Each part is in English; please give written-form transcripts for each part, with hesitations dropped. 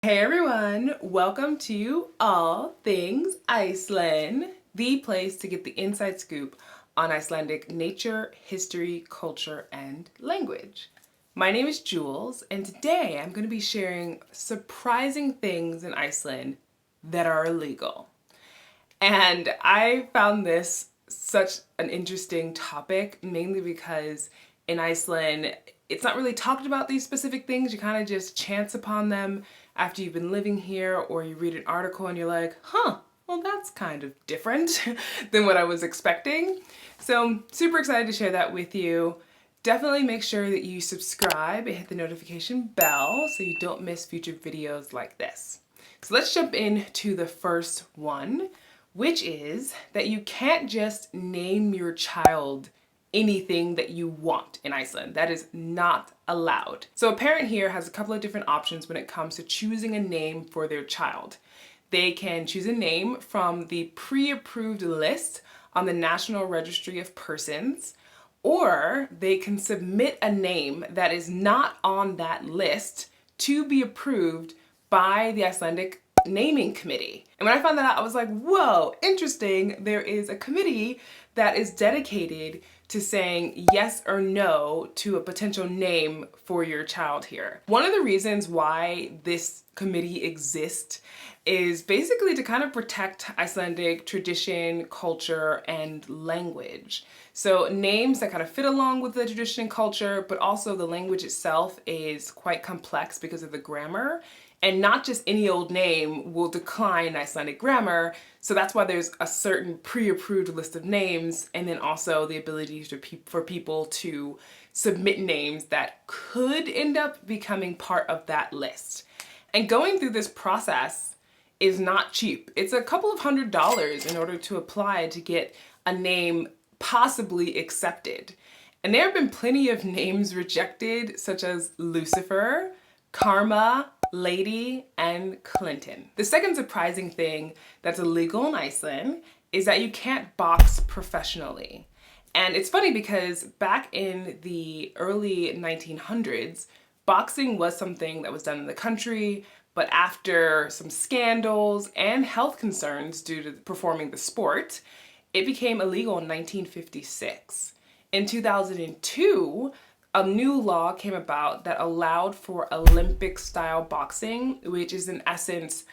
Hey everyone, welcome to All Things Iceland, the place to get the inside scoop on Icelandic nature, history, culture, and language. My name is Jules, and today I'm going to be sharing surprising things in Iceland that are illegal. And I found this such an interesting topic, mainly because in Iceland, it's not really talked about these specific things. You kind of just chance upon them after you've been living here, or you read an article and you're like, huh, well, that's kind of different than what I was expecting. So, super excited to share that with you. Definitely make sure that you subscribe and hit the notification bell so you don't miss future videos like this. So let's jump into the first one, which is that you can't just name your child anything that you want in Iceland. That is not allowed. So a parent here has a couple of different options when it comes to choosing a name for their child. They can choose a name from the pre-approved list on the National Registry of Persons, or they can submit a name that is not on that list to be approved by the Icelandic naming committee. And when I found that out, I was like, whoa, interesting. There is a committee that is dedicated to saying yes or no to a potential name for your child here. One of the reasons why this committee exists is basically to kind of protect Icelandic tradition, culture, and language. So names that kind of fit along with the tradition and culture, but also the language itself is quite complex because of the grammar. And not just any old name will decline Icelandic grammar. So that's why there's a certain pre-approved list of names, and then also the ability for people to submit names that could end up becoming part of that list. And going through this process is not cheap. It's a couple of $100s in order to apply to get a name possibly accepted. And there have been plenty of names rejected, such as Lucifer, Karma, Lady, and Clinton. The second surprising thing that's illegal in Iceland is that you can't box professionally. And it's funny because back in the early 1900s, boxing was something that was done in the country, but after some scandals and health concerns due to performing the sport, it became illegal in 1956. In 2002, a new law came about that allowed for Olympic-style boxing, which is in essence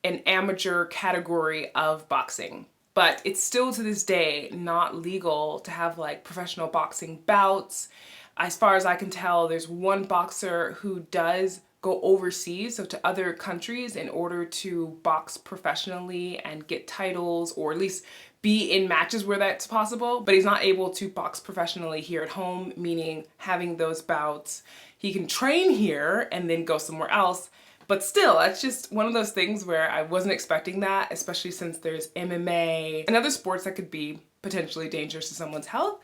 an amateur category of boxing. But it's still to this day not legal to have like professional boxing bouts. As far as I can tell, there's one boxer who does go overseas, so to other countries, in order to box professionally and get titles, or at least be in matches where that's possible, but he's not able to box professionally here at home, meaning having those bouts. He can train here and then go somewhere else, but still, that's just one of those things where I wasn't expecting that, especially since there's MMA and other sports that could be potentially dangerous to someone's health.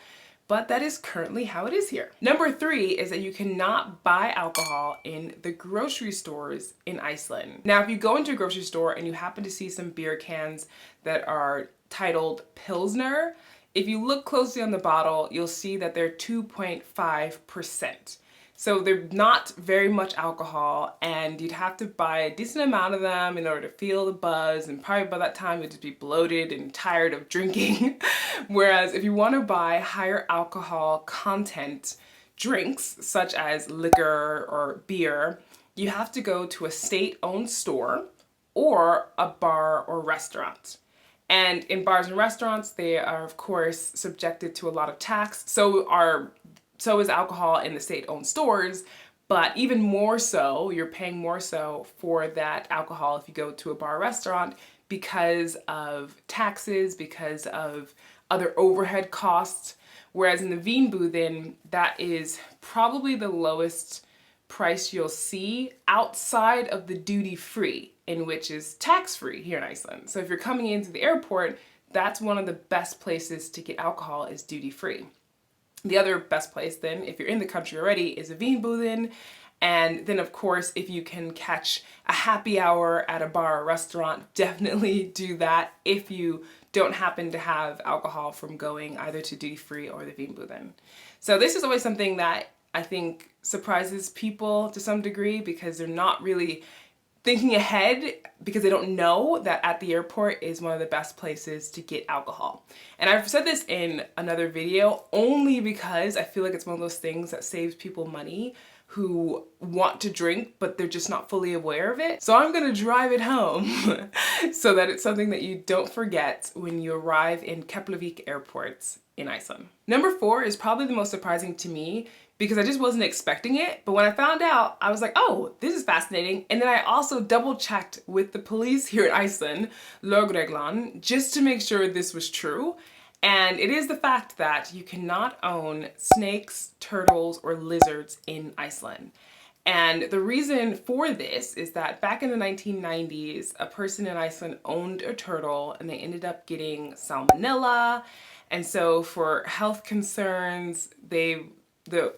But that is currently how it is here. Number 3 is that you cannot buy alcohol in the grocery stores in Iceland. Now, if you go into a grocery store and you happen to see some beer cans that are titled Pilsner, if you look closely on the bottle, you'll see that they're 2.5%. So they're not very much alcohol, and you'd have to buy a decent amount of them in order to feel the buzz, and probably by that time you'd just be bloated and tired of drinking. Whereas if you want to buy higher alcohol content drinks, such as liquor or beer, you have to go to a state-owned store or a bar or restaurant. And in bars and restaurants, they are of course subjected to a lot of tax. So is alcohol in the state-owned stores, but even more so, you're paying more so for that alcohol if you go to a bar or restaurant because of taxes, because of other overhead costs. Whereas in the Vínbúðin, that is probably the lowest price you'll see outside of the duty-free, in which is tax-free here in Iceland. So if you're coming into the airport, that's one of the best places to get alcohol, is duty-free. The other best place then, if you're in the country already, is a Vínbúðin. And then of course, if you can catch a happy hour at a bar or restaurant, definitely do that if you don't happen to have alcohol from going either to duty-free or the Vínbúðin. So this is always something that I think surprises people to some degree, because they're not really thinking ahead because they don't know that at the airport is one of the best places to get alcohol. And I've said this in another video only because I feel like it's one of those things that saves people money who want to drink, but they're just not fully aware of it. So I'm gonna drive it home so that it's something that you don't forget when you arrive in Keflavik airports in Iceland. Number 4 is probably the most surprising to me because I just wasn't expecting it. But when I found out, I was like, oh, this is fascinating. And then I also double checked with the police here in Iceland, Lögreglan, just to make sure this was true. And it is the fact that you cannot own snakes, turtles, or lizards in Iceland. And the reason for this is that back in the 1990s, a person in Iceland owned a turtle and they ended up getting salmonella. And so for health concerns, the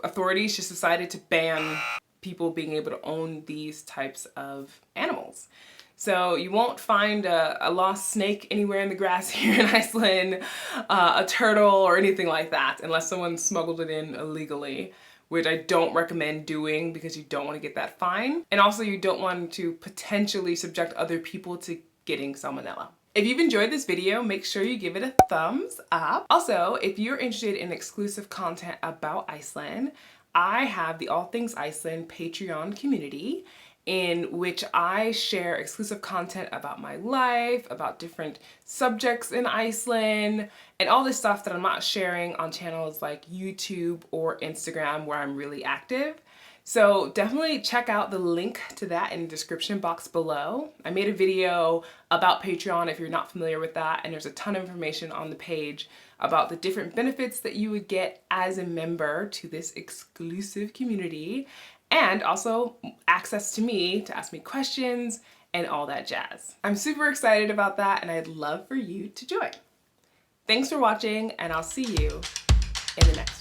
authorities just decided to ban people being able to own these types of animals. So you won't find a lost snake anywhere in the grass here in Iceland, a turtle or anything like that, unless someone smuggled it in illegally, which I don't recommend doing because you don't want to get that fine. And also you don't want to potentially subject other people to getting salmonella. If you've enjoyed this video, make sure you give it a thumbs up. Also, if you're interested in exclusive content about Iceland, I have the All Things Iceland Patreon community in which I share exclusive content about my life, about different subjects in Iceland, and all this stuff that I'm not sharing on channels like YouTube or Instagram where I'm really active. So definitely check out the link to that in the description box below. I made a video about Patreon if you're not familiar with that, and there's a ton of information on the page about the different benefits that you would get as a member to this exclusive community, and also access to me to ask me questions and all that jazz. I'm super excited about that, and I'd love for you to join. Thanks for watching, and I'll see you in the next one.